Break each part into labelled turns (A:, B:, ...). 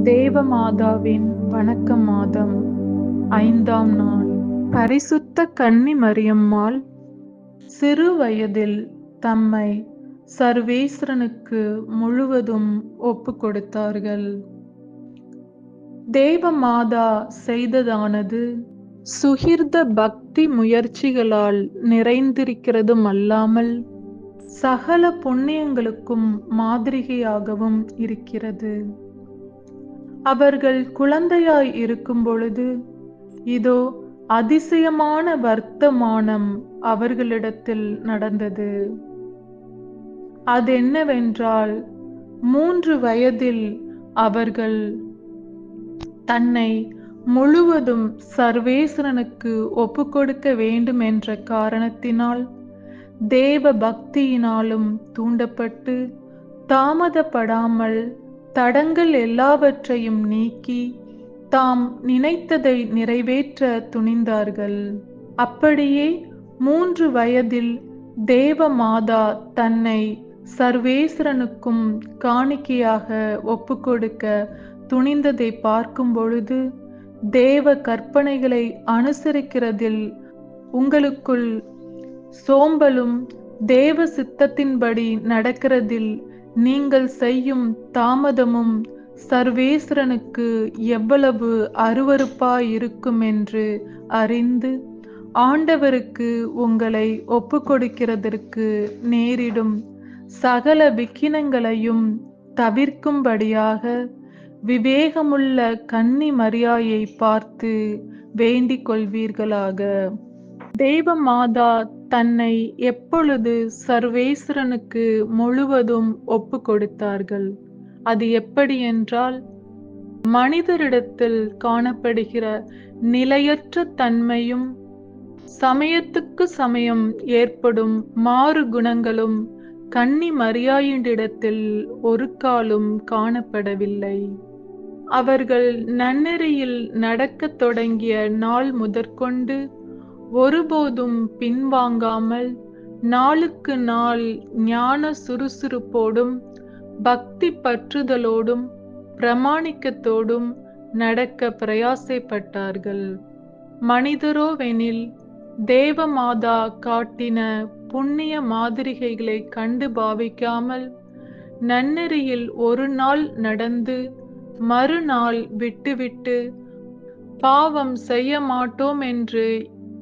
A: தேவமாதாவின் வணக்க மாதம் 5ஆம் நாள். பரிசுத்த கன்னி மரியம்மாள் சிறு வயதில் தம்மை சர்வேஸ்வரனுக்கு முழுவதும் ஒப்புக் கொடுத்தார்கள். தேவமாதா செய்ததானது சுகிர்த பக்தி முயற்சிகளால் நிறைந்திருக்கிறதும் அல்லாமல் சகல புண்ணியங்களுக்கும் மாதிரிகையாகவும் இருக்கிறது. அவர்கள் குழந்தையாய் இருக்கும் பொழுது இதோ அதிசயமான வர்த்தமானம் அவர்களிடத்தில் நடந்தது. அதென்னவென்றால் 3 வயதில் அவர்கள் தன்னை முழுவதும் சர்வேஸ்வரனுக்கு ஒப்புக்கொடுக்க வேண்டும் என்ற காரணத்தினால் தேவ பக்தியினாலும் தூண்டப்பட்டு தாமதப்படாமல் தடங்கள் எல்லாவற்றையும் நீக்கி தாம் நினைத்ததை நிறைவேற்ற துணிந்தார்கள். அப்படியே 3 வயதில் தேவமாதா தன்னை சர்வேஸ்வரனுக்கும் காணிக்கையாக ஒப்புக்கொடுக்க துணிந்ததை பார்க்கும் பொழுது தேவ கற்பனைகளை அனுசரிக்கிறதில் உங்களுக்குள் சோம்பலும் தேவ சித்தத்தின்படி நடக்கிறதில் நீங்கள் செய்யும் தாமதமும் சர்வேஸ்வரனுக்கு எவ்வளவு அருவருப்பாயிருக்கும் என்று அறிந்து ஆண்டவருக்கு உங்களை ஒப்புக்கொடுக்கிறதற்கு நேரிடும் சகல விக்கினங்களையும் தவிர்க்கும்படியாக விவேகமுள்ள கன்னி மரியாயை பார்த்து வேண்டிக் கொள்வீர்களாக. தேவமாதா தன்னை எப்பொழுது சர்வேஸ்வரனுக்கு முழுவதும் ஒப்பு கொடுத்தார்கள்? அது எப்படி என்றால், மனிதரிடத்தில் காணப்படுகிற நிலையற்ற தன்மையும் சமயத்துக்கு சமயம் ஏற்படும் மாறு குணங்களும் கன்னி மரியாயினிடத்தில் ஒரு காலும் காணப்படவில்லை. அவர்கள் நன்னெறியில் நடக்கத் தொடங்கிய நாள் முதற்கொண்டு ஒருபோதும் பின்வாங்காமல் நாளுக்கு நாள் ஞான சுறுசுறுப்போடும் பக்தி பற்றுதலோடும் பிரமாணிக்கத்தோடும் நடக்க பிரயாசைப்பட்டார்கள். மனிதரோவெனில் தேவமாதா காட்டின புண்ணிய மாதிரிகைகளை கண்டு பாவிக்காமல் நன்னெறியில் ஒரு நாள் நடந்து மறுநாள் விட்டுவிட்டு பாவம் செய்ய மாட்டோம் என்று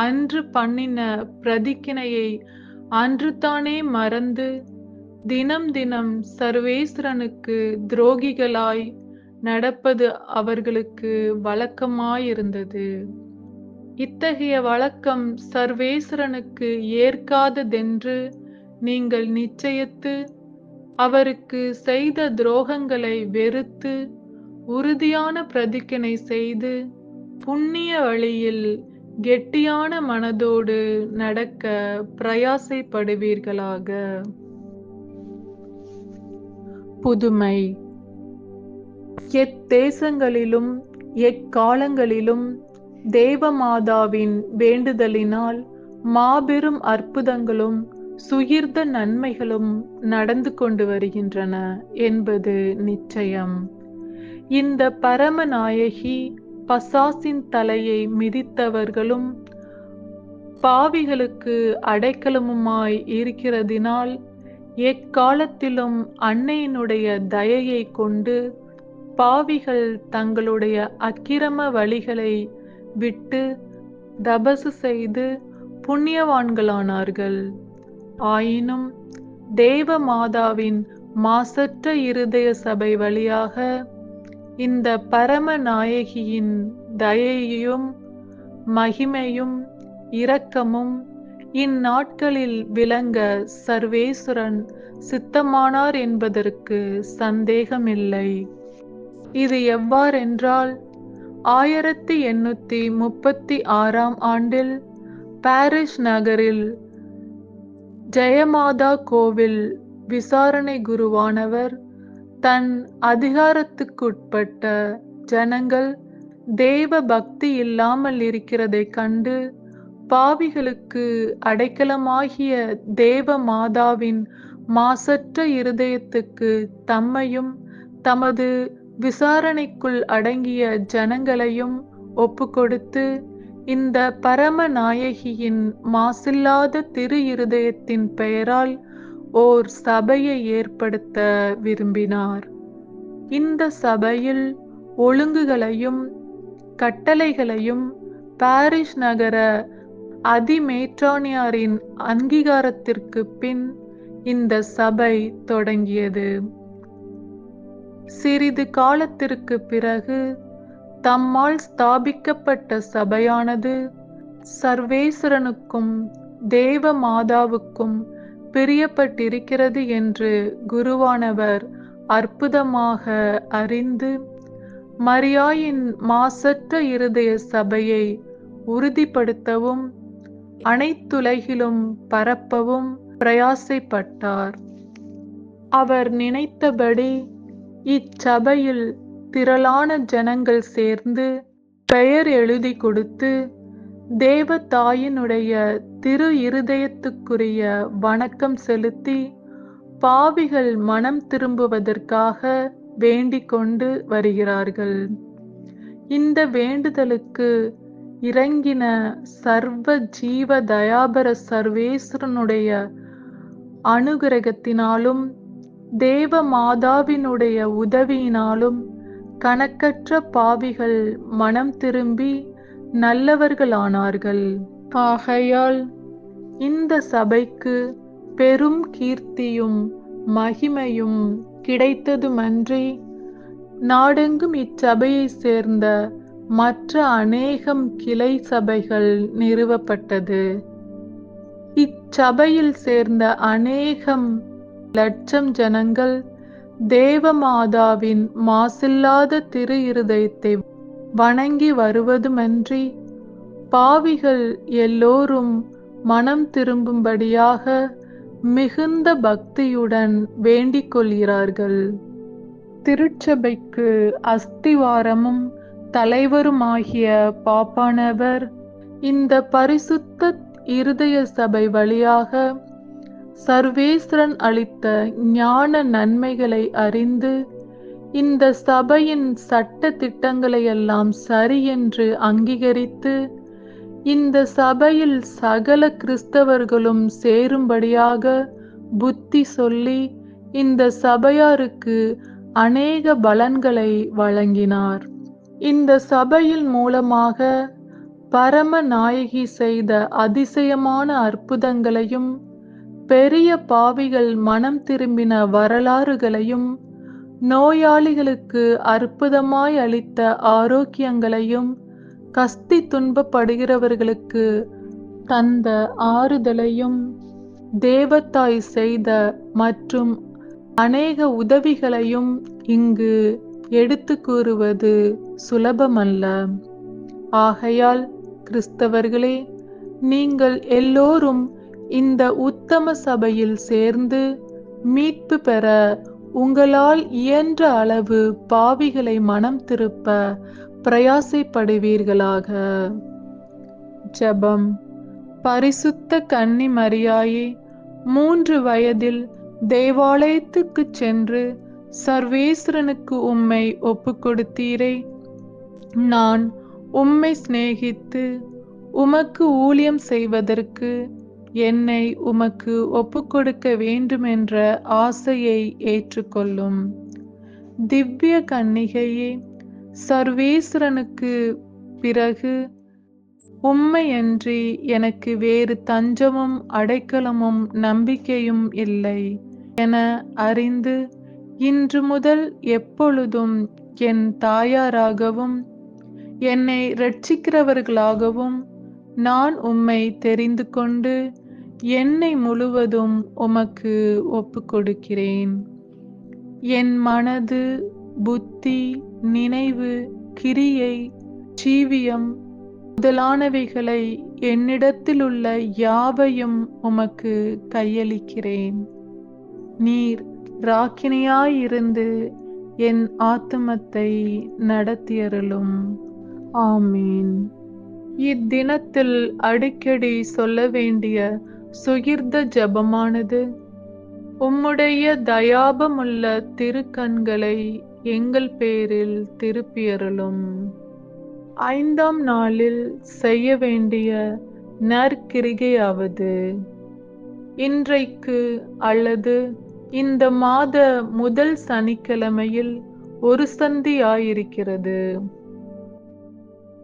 A: அன்று பண்ணின பிரதிக்கினையை அன்றுதானே மறந்து தினம் தினம் சர்வேஸ்வரனுக்கு துரோகிகளாய் நடப்பது அவர்களுக்கு வழக்கமாயிருந்தது. இத்தகைய வழக்கம் சர்வேஸ்வரனுக்கு ஏற்காததென்று நீங்கள் நிச்சயித்து அவருக்கு செய்த துரோகங்களை வெறுத்து உறுதியான பிரதிக்கினை செய்து புண்ணிய வழியில் கெட்டியான மனதோடு நடக்க பிரயாசைப்படுவீர்களாக. புதுமை. எத்தேசங்களிலும் எக்காலங்களிலும் தேவமாதாவின் வேண்டுதலினால் மாபெரும் அற்புதங்களும் சுகிர்த நன்மைகளும் நடந்து கொண்டு வருகின்றன என்பது நிச்சயம். இந்த பரமநாயகி பசாசின் தலையை மிதித்தவர்களும் பாவிகளுக்கு அடைக்கலமுமாய் இருக்கிறதினால் எக்காலத்திலும் அன்னையினுடைய தயையை கொண்டு பாவிகள் தங்களுடைய அக்கிரம வழிகளை விட்டு தபசு செய்து புண்ணியவான்களானார்கள். ஆயினும் தேவமாதாவின் மாசற்ற இருதய சபை வழியாக இந்த பரமநாயகியின் தயையும் மகிமையும் இரக்கமும் இந்நாட்களில் விளங்க சர்வேஸ்வரன் சித்தமானார் என்பதற்கு சந்தேகமில்லை. இது எவ்வாறென்றால் 1836ஆம் ஆண்டில் பாரிஸ் நகரில் ஜெயமாதா கோவில் விசாரணை குருவானவர் தன் அதிகாரத்துக்குட்பட்ட ஜனங்கள் தேவ பக்தி இல்லாமல் இருக்கிறதை கண்டு பாவிகளுக்கு அடைக்கலமாகிய தேவ மாதாவின் மாசற்ற இருதயத்துக்கு தம்மையும் தமது விசாரணைக்குள் அடங்கிய ஜனங்களையும் ஒப்புக்கொடுத்து, இந்த பரமநாயகியின் மாசில்லாத திரு இருதயத்தின் பெயரால் ஓர் சபையை ஏற்படுத்த விரும்பினார். இந்த சபையில் ஒழுங்குகளையும் கட்டளைகளையும் பாரிஸ் நகர அதிமேற்றானியாரின் அங்கீகாரத்திற்கு பின் இந்த சபை தொடங்கியது. சிறிது காலத்திற்கு பிறகு தம்மால் ஸ்தாபிக்கப்பட்ட சபையானது சர்வேஸ்வரனுக்கும் தேவ மாதாவுக்கும் பிரியப்பட்டிருக்கிறது என்று குருவானவர் அற்புதமாக அறிந்து, மரியாயின் மாசற்ற இருதய சபையை உறுதிப்படுத்தவும் அனைத்துலகிலும் பரப்பவும் பிரயாசைப்பட்டார். அவர் நினைத்தபடி இச்சபையில் திரளான ஜனங்கள் சேர்ந்து பெயர் எழுதி கொடுத்து, தேவ தாயினுடைய திரு இருதயத்துக்குரிய வணக்கம் செலுத்தி பாவிகள் மனம் திரும்புவதற்காக வேண்டிக் கொண்டு வருகிறார்கள். இந்த வேண்டுதலுக்கு இறங்கின சர்வ ஜீவ தயாபர சர்வேஸ்வரனுடைய அனுகிரகத்தினாலும் தேவ மாதாவினுடைய உதவியினாலும் கணக்கற்ற பாவிகள் மனம் திரும்பி நல்லவர்களானார்கள். ஆகையால் இந்த சபைக்கு பெரும் கீர்த்தியும் மகிமையும் கிடைத்ததுமன்றி, நாடெங்கும் இச்சபையை சேர்ந்த மற்ற அநேகம் கிளை சபைகள் நிறுவப்பட்டது. இச்சபையில் சேர்ந்த அநேகம் லட்சம் ஜனங்கள் தேவமாதாவின் மாசில்லாத திரு இருதயத்தை வணங்கி வருவதுமன்றி, பாவிகள் எல்லோரும் மனம் திரும்பும்படியாக மிகுந்த பக்தியுடன் வேண்டிக் கொள்கிறார்கள். திருச்சபைக்கு அஸ்திவாரமும் தலைவருமாகிய பாப்பானவர் இந்த பரிசுத்த இருதய சபை வழியாக சர்வேஸ்வரன் அளித்த ஞான நன்மைகளை அறிந்து, இந்த சபையின் சட்ட திட்டங்களையெல்லாம் சரியென்று அங்கீகரித்து, இந்த சபையில் சகல கிறிஸ்தவர்களும் சேரும்படியாக புத்தி சொல்லி இந்த சபையாருக்கு அநேக பலன்களை வழங்கினார். இந்த சபையின் மூலமாக பரமநாயகி செய்த அதிசயமான அற்புதங்களையும் பெரிய பாவிகள் மனம் திரும்பின வரலாறுகளையும் நோயாளிகளுக்கு அற்புதமாய் அளித்த ஆரோக்கியங்களையும் கஸ்தி துன்பப்படுகிறவர்களுக்கு தந்த ஆறுதலையும் தேவத்தாய் செய்த மற்றும் அநேக உதவிகளையும் இங்கு எடுத்து கூறுவது சுலபமல்ல. ஆகையால் கிறிஸ்தவர்களே, நீங்கள் எல்லோரும் இந்த உத்தம சபையில் சேர்ந்து மீட்பு பெற உங்களால் இயன்ற அளவு பாவிகளை மனம் திருப்ப பிரயாசைப்படுவீர்களாக. ஜெபம். பரிசுத்த கன்னி மரியாயே, 3 வயதில் தேவாலயத்துக்கு சென்று சர்வேஸ்வரனுக்கு உம்மை ஒப்புக்கொடுத்தீரே. நான் உம்மை சிநேகித்து உமக்கு ஊழியம் செய்வதற்கு என்னை உமக்கு ஒப்புக்கொடுக்க வேண்டுமென்ற ஆசையை ஏற்றுக்கொள்ளும். திவ்ய கன்னிகையே, சர்வேஸ்வரனுக்கு பிறகு உம்மையன்றி எனக்கு வேறு தஞ்சமும் அடைக்கலமும் நம்பிக்கையும் இல்லை என அறிந்து, இன்று முதல் எப்பொழுதும் என் தாயாராகவும் என்னை இரட்சிக்கிறவர்களாகவும் நான் உம்மை தெரிந்து கொண்டு என்னை முழுவதும் உமக்கு ஒப்புக்கொடுக்கிறேன். என் மனது, புத்தி, நினைவு, கிரியை, ஜீவியம் முதலானவைகளை என்னிடத்திலுள்ள யாவையும் உமக்கு கையளிக்கிறேன். நீர் ராக்கினியாயிருந்து என் ஆத்துமத்தை நடத்தியருளும். ஆமீன். இத்தினத்தில் அடிக்கடி சொல்ல வேண்டிய சுகிர்த ஜெபமானது, உம்முடைய தயாபமுள்ள திருக்கண்களை எங்கள் பேரில் திருப்பியருளும். 5ஆம் நாளில் செய்ய வேண்டிய நற்கிரிகையாவது, இன்றைக்கு அல்லது இந்த மாத முதல் சனிக்கிழமையில் ஒரு சந்தியாயிருக்கிறது.